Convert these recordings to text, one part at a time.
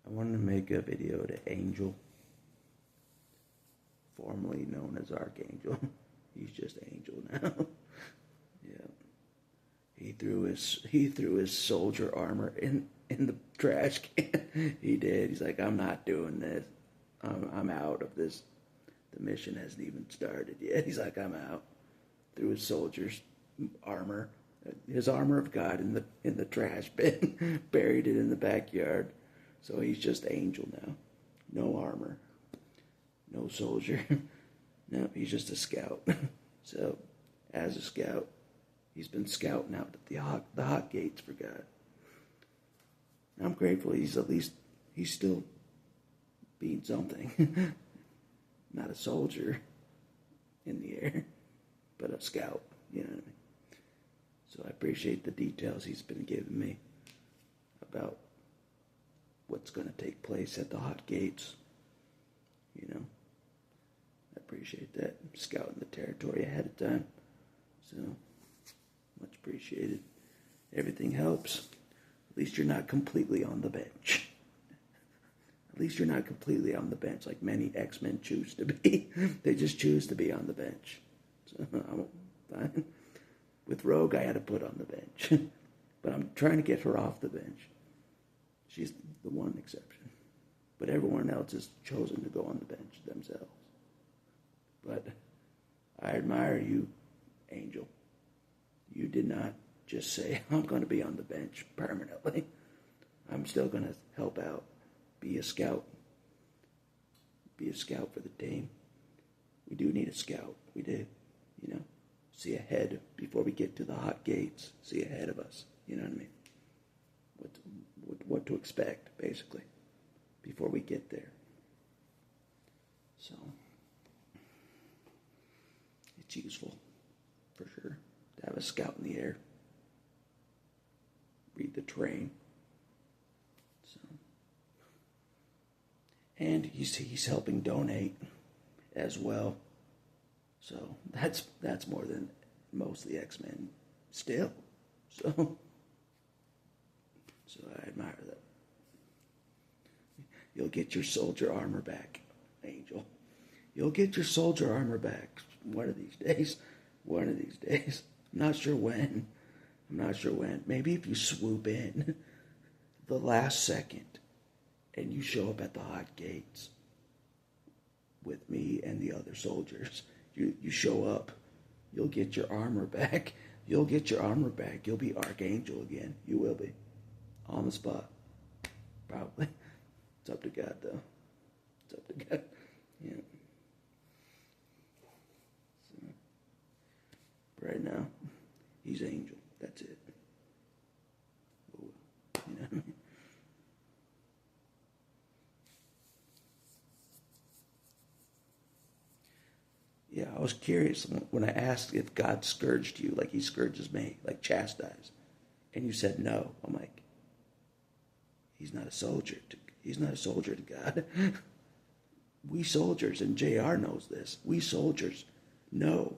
I wanted to make a video to Angel, formerly known as Archangel. He's just Angel now. Yeah. He threw his soldier armor in the trash can. He did. He's like, I'm not doing this. I'm out of this. The mission hasn't even started yet. He's like, I'm out. Threw his soldier's armor, his armor of God, in the trash bin. Buried it in the backyard. So he's just Angel now. No armor. No soldier. No, he's just a scout. So, as a scout, he's been scouting out the hot gates for God. I'm grateful he's still being something. Not a soldier in the air, but a scout, you know what I mean? So I appreciate the details he's been giving me about what's going to take place at the hot gates, you know. I appreciate that. Scouting the territory ahead of time. So, much appreciated. Everything helps. At least you're not completely on the bench. At least you're not completely on the bench like many X-Men choose to be. They just choose to be on the bench. So, I'm fine. With Rogue, I had to put on the bench. But I'm trying to get her off the bench. She's the one exception. But everyone else has chosen to go on the bench themselves. But I admire you, Angel. You did not just say, I'm going to be on the bench permanently. I'm still going to help out. Be a scout. Be a scout for the team. We do need a scout. We do. You know, see ahead before we get to the hot gates. See ahead of us. You know what I mean? What to expect, basically, before we get there. So, it's useful, for sure, to have a scout in the air. Read the terrain. So, and he's helping donate as well. So that's more than most of the X-Men still. So I admire that. You'll get your soldier armor back, Angel. You'll get your soldier armor back one of these days. One of these days. I'm not sure when. Maybe if you swoop in the last second and you show up at the hot gates with me and the other soldiers. You show up. You'll get your armor back. You'll get your armor back. You'll be Archangel again. You will be. On the spot. Probably. It's up to God, though. It's up to God. Yeah. So, right now, he's Angel. That's it. You know what I mean? Yeah, I was curious when I asked if God scourged you like he scourges me, like chastised. And you said no. I'm like, he's not a soldier to God. We soldiers, and JR knows this, we soldiers know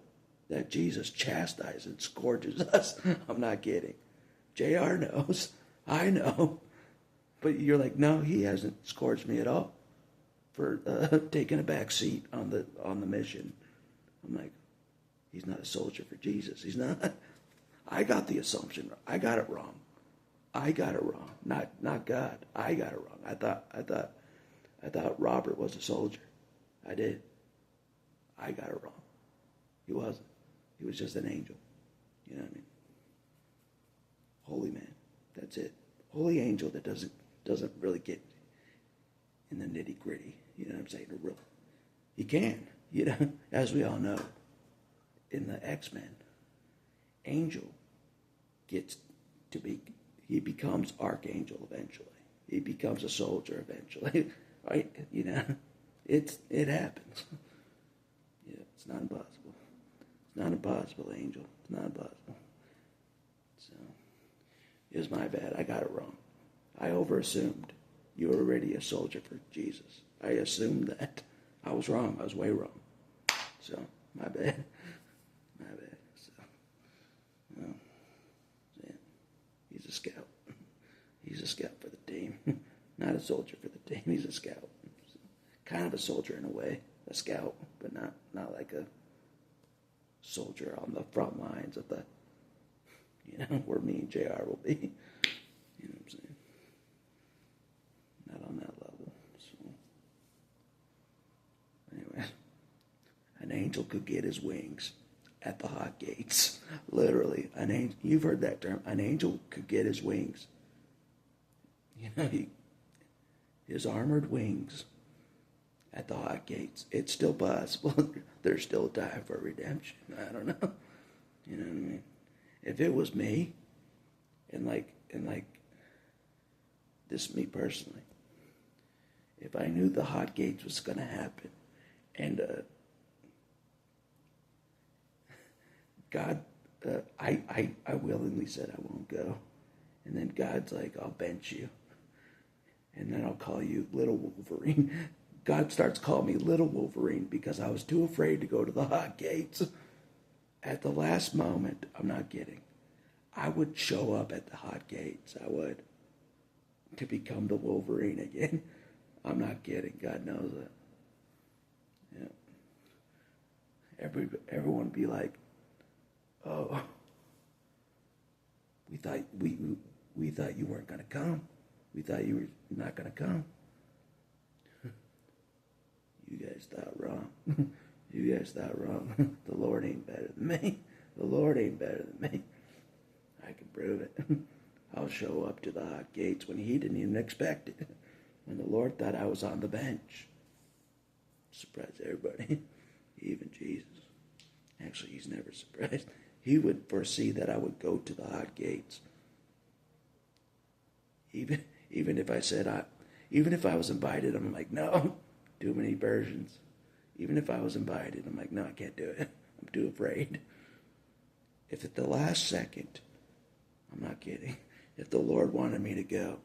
that Jesus chastises and scourges us. I'm not kidding. JR knows. I know. But you're like, no, he hasn't scourged me at all for taking a back seat on the mission. I'm like, he's not a soldier for Jesus. He's not. I got the assumption. I got it wrong. Not God. I got it wrong. I thought Robert was a soldier. I did. I got it wrong. He wasn't. He was just an angel. You know what I mean? Holy man. That's it. Holy angel that doesn't really get in the nitty gritty. You know what I'm saying? He can. You know, as we all know, in the X-Men, Angel he becomes Archangel eventually. He becomes a soldier eventually. Right? You know, it happens. Yeah, it's not impossible. It's not impossible, Angel. It's not impossible. So, it's my bad. I got it wrong. I overassumed you were already a soldier for Jesus. I assumed that. I was wrong. I was way wrong. So, my bad. My bad. So, well, yeah. He's a scout. He's a scout for the team. Not a soldier for the He's a scout. Kind of a soldier in a way. A scout, but not like a soldier on the front lines of the, where me and JR will be. You know what I'm saying? Not on that level. So, anyway, an angel could get his wings at the hot gates. Literally, an angel. You've heard that term. An angel could get his wings. His armored wings at the hot gates. It's still possible. There's still time for redemption. I don't know. You know what I mean? If it was me, and like this is me personally, if I knew the hot gates was gonna happen, and God, I willingly said I won't go, and then God's like, I'll bench you, and then I'll call you Little Wolverine. God starts calling me Little Wolverine because I was too afraid to go to the hot gates. At the last moment, I'm not kidding, I would show up at the hot gates. I would, to become the Wolverine again. I'm not kidding. God knows it. Yeah. Everyone would be like, "Oh, we thought you weren't gonna come. We thought you were not gonna come. You guys thought wrong. You guys thought wrong. The Lord ain't better than me. The Lord ain't better than me. I can prove it. I'll show up to the hot gates when he didn't even expect it. When the Lord thought I was on the bench. Surprise everybody. Even Jesus. Actually, he's never surprised. He would foresee that I would go to the hot gates. Even if I said even if I was invited, I'm like, no, too many versions. Even if I was invited, I'm like, no, I can't do it. I'm too afraid. If at the last second, I'm not kidding, if the Lord wanted me to go,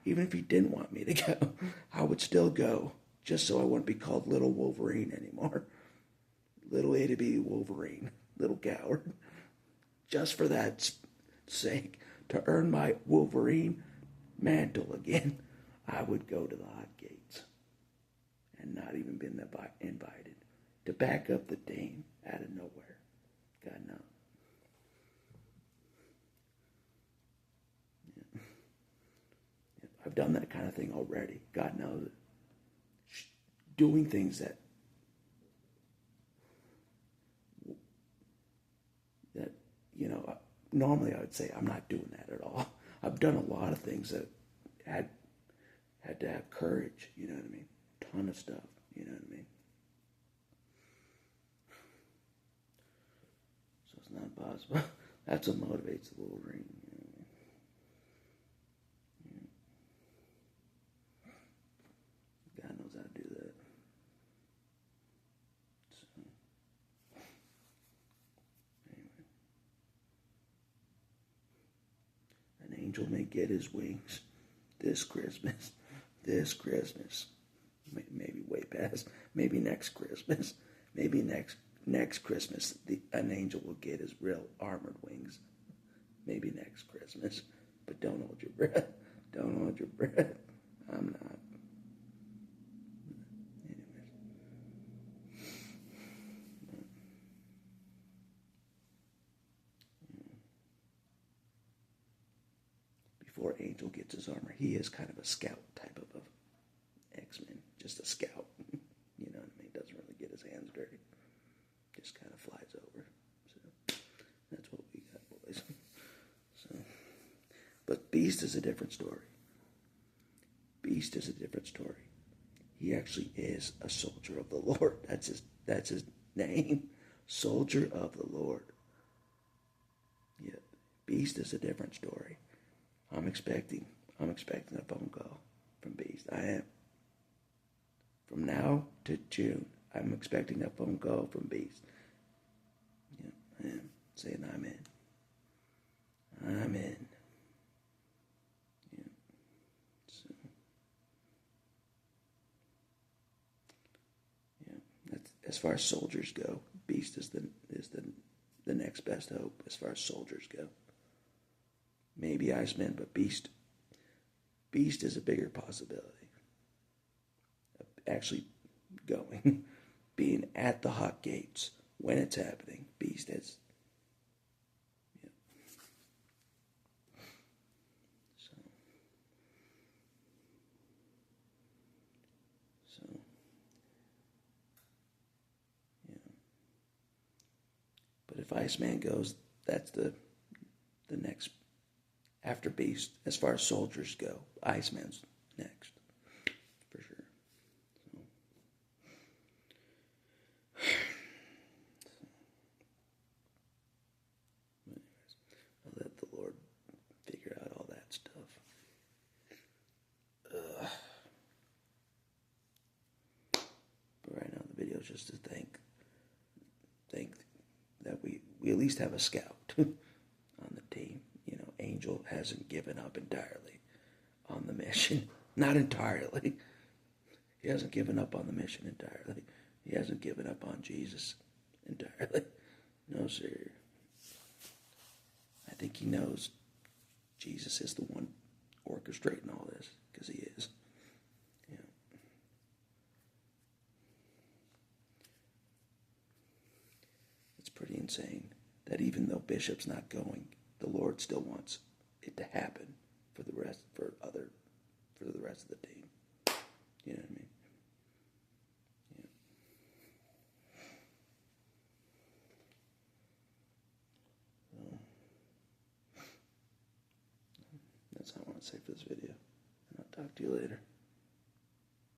even if he didn't want me to go, I would still go, just so I wouldn't be called Little Wolverine anymore. Little A to B Wolverine, little coward. Just for that sake, to earn my Wolverine mantle again, I would go to the hot gates and not even been invited to back up the Dane out of nowhere. God knows. Yeah. I've done that kind of thing already. God knows it. Doing things that normally I would say I'm not doing that at all. I've done a lot of things that had to have courage, you know what I mean? Ton of stuff, you know what I mean? So it's not possible. That's what motivates the Wolverine, you know what I mean? Yeah. God knows how to do that. So, anyway. An angel may get his wings this Christmas. Maybe way past. Maybe next Christmas. Maybe next Christmas, an angel will get his real armored wings. Maybe next Christmas. But don't hold your breath. Don't hold your breath. I'm not. Anyways. Before Angel gets his armor, he is kind of a scout type of X-Men. Just a scout. You know what I mean? Doesn't really get his hands dirty. Just kind of flies over. So that's what we got, boys. So, but Beast is a different story. Beast is a different story. He actually is a soldier of the Lord. That's his name. Soldier of the Lord. Yeah. Beast is a different story. I'm expecting a phone call from Beast. I am. From now to June, I'm expecting a phone call from Beast. Yeah, I am. Saying I'm in. I'm in. Yeah. So, yeah. That's, as far as soldiers go, Beast is the next best hope as far as soldiers go. Maybe Iceman, but Beast is a bigger possibility. actually going, being at the hot gates when it's happening. Beast has, yeah. So, yeah. But if Iceman goes, that's the next after Beast as far as soldiers go. Iceman's next for sure. I'll let the Lord figure out all that stuff. But right now the video is just to thank that we at least have a scout on the team. Angel hasn't given up entirely on the mission. Not entirely. He hasn't given up on the mission entirely. He hasn't given up on Jesus entirely. No, sir. I think he knows Jesus is the one orchestrating all this, because he is. Yeah. It's pretty insane that even though Bishop's not going, the Lord still wants it to happen for the rest of the team. You know what I mean? Yeah. So, that's all I want to say for this video. And I'll talk to you later.